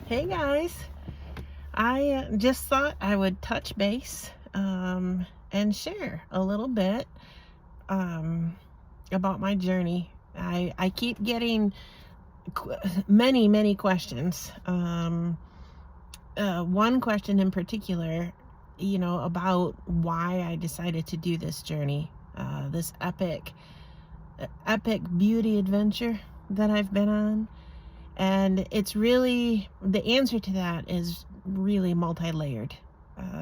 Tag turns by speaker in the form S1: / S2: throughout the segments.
S1: Hey guys, I just thought I would touch base and share a little bit um, about my journey. I keep getting many questions. One question in particular, about why I decided to do this journey, this epic beauty adventure that I've been on. And it's really, the answer to that is really multi-layered.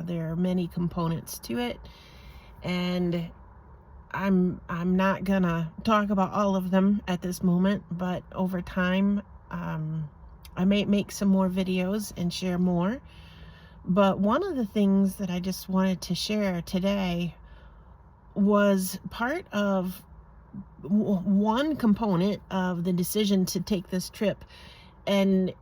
S1: There are many components to it, and I'm not gonna talk about all of them at this moment, but over time, I may make some more videos and share more. But one of the things that I just wanted to share today was part of one component of the decision to take this trip, and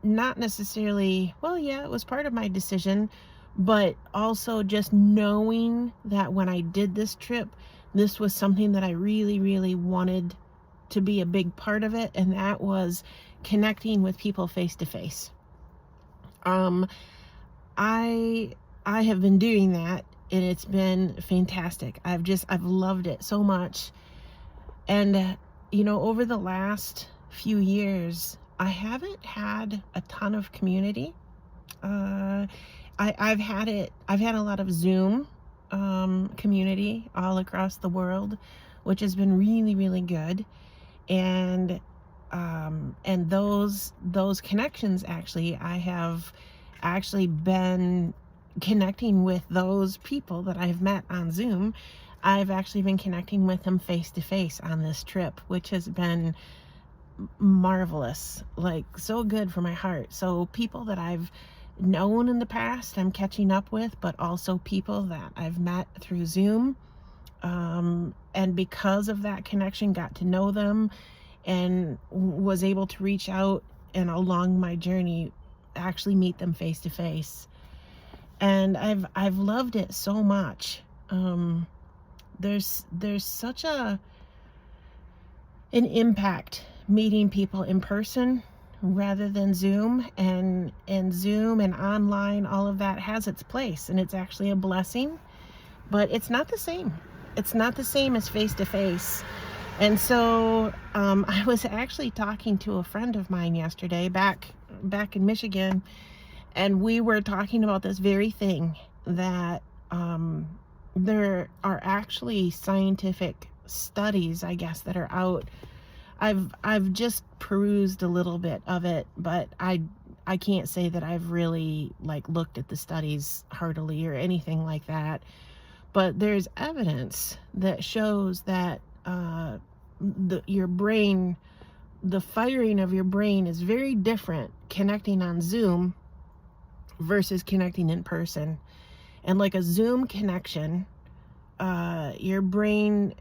S1: not necessarily, well, yeah, it was part of my decision, but also just knowing that when I did this trip, this was something that I really wanted to be a big part of it, and that was connecting with people face to face. um I I have been doing that, and it's been fantastic. I've loved it so much. And, over the last few years, I haven't had a ton of community. Uh, I've had a lot of Zoom community all across the world, which has been really good. And those connections, actually, I have actually been connecting with those people that I've met on Zoom. I've actually been connecting with them face to face on this trip, which has been marvelous, like so good for my heart. So people that I've known in the past, I'm catching up with, but also people that I've met through Zoom. And because of that connection, got to know them and was able to reach out and along my journey actually meet them face to face. And I've loved it so much. There's such an impact meeting people in person rather than Zoom. And Zoom and online, all of that has its place, and it's actually a blessing, but it's not the same. It's not the same as face to face. And so I was actually talking to a friend of mine yesterday back in Michigan, and we were talking about this very thing, that there are actually scientific studies, I guess, that are out. I've just perused a little bit of it, but I can't say that I've really like looked at the studies heartily or anything like that. But there's evidence that shows that your brain, the firing of your brain is very different connecting on Zoom versus connecting in person. And like a Zoom connection, your brain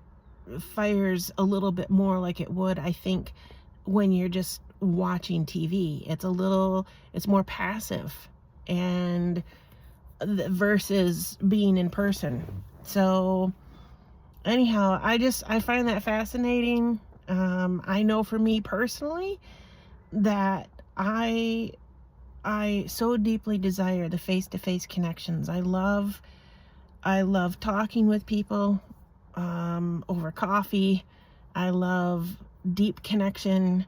S1: fires a little bit more like it would, I think, when you're just watching TV. It's more passive, and versus being in person. So anyhow, I find that fascinating. I know for me personally that I so deeply desire the face-to-face connections. I love talking with people over coffee. I love deep connection,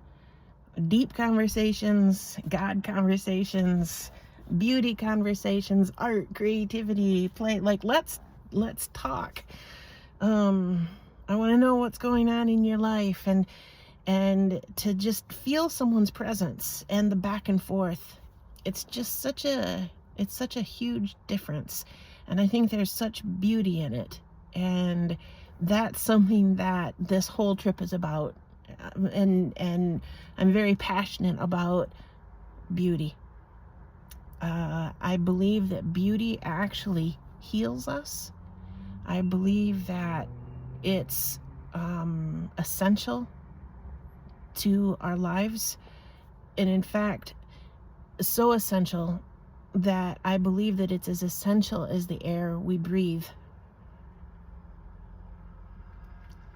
S1: deep conversations, God conversations, beauty conversations, art, creativity, play. Like, let's talk. I want to know what's going on in your life, and to just feel someone's presence and the back and forth. It's just it's such a huge difference, and I think there's such beauty in it. And that's something that this whole trip is about. And I'm very passionate about beauty. I believe that beauty actually heals us. I believe that it's essential to our lives, and in fact, so essential that I believe that it's as essential as the air we breathe.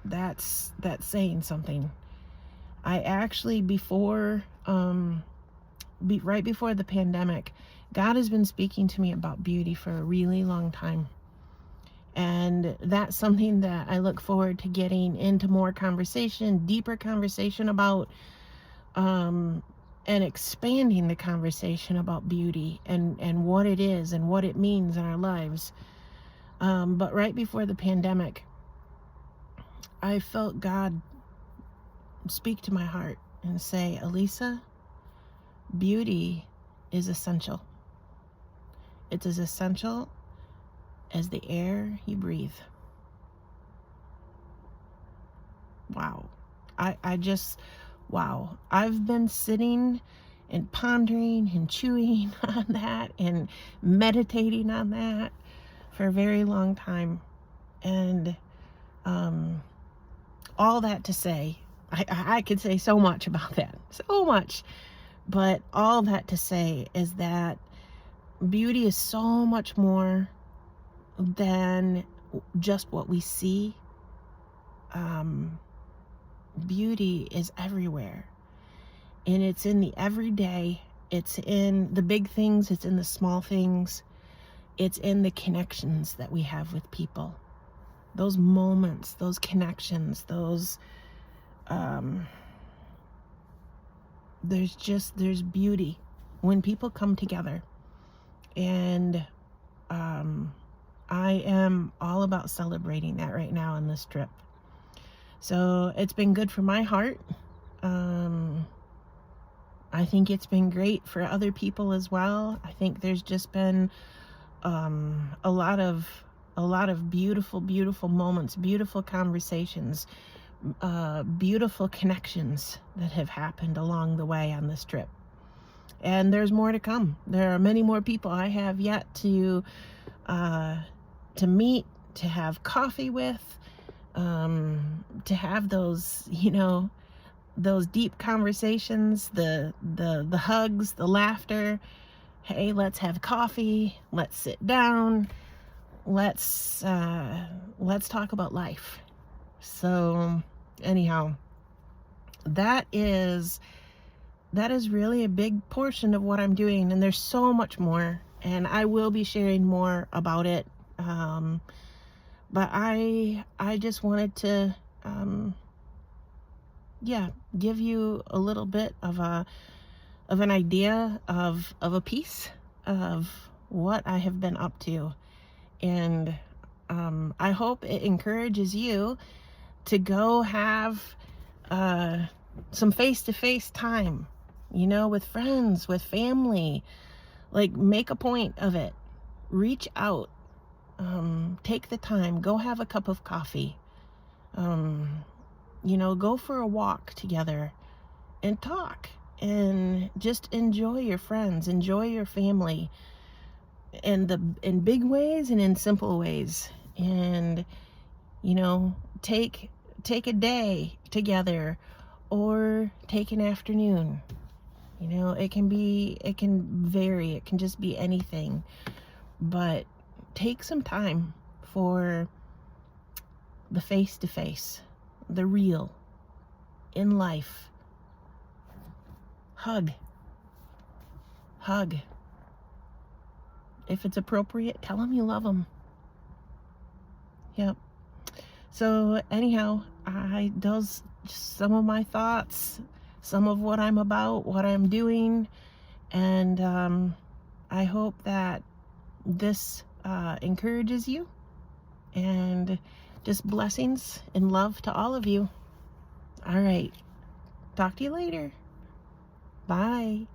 S1: That's saying something. I actually, before right before the pandemic, God has been speaking to me about beauty for a really long time. And that's something that I look forward to getting into more conversation, deeper conversation about, and expanding the conversation about beauty and what it is and what it means in our lives. But right before the pandemic, I felt God speak to my heart and say, Elisa, beauty is essential. It's as essential as the air you breathe. Wow. I just, wow. I've been sitting and pondering and chewing on that and meditating on that for a very long time. And all that to say, I could say so much about that, so much. But all that to say is that beauty is so much more than just what we see. Beauty is everywhere, and it's in the everyday, it's in the big things, it's in the small things, it's in the connections that we have with people, those moments, those connections, those there's beauty when people come together. And I am all about celebrating that right now on this trip. So it's been good for my heart. I think it's been great for other people as well. I think there's just been a lot of beautiful moments, beautiful conversations, beautiful connections that have happened along the way on this trip. And there's more to come. There are many more people I have yet to meet, to have coffee with, to have those, those deep conversations, the hugs, the laughter. Hey, let's have coffee. Let's sit down. Let's talk about life. So anyhow, that is really a big portion of what I'm doing, and there's so much more, and I will be sharing more about it. But I just wanted to give you a little bit of an idea of a piece of what I have been up to. And I hope it encourages you to go have some face-to-face time, with friends, with family. Like, make a point of it. Reach out. Take the time. Go have a cup of coffee. Go for a walk together and talk. And just enjoy your friends. Enjoy your family. In big ways and in simple ways. And, take a day together, or take an afternoon. It can vary. It can just be anything. But take some time for the face-to-face, the real, in life. Hug. If it's appropriate, tell them you love them. Yep. So anyhow, those just some of my thoughts, some of what I'm about, what I'm doing, and I hope that this encourages you, and just blessings and love to all of you. All right. Talk to you later. Bye.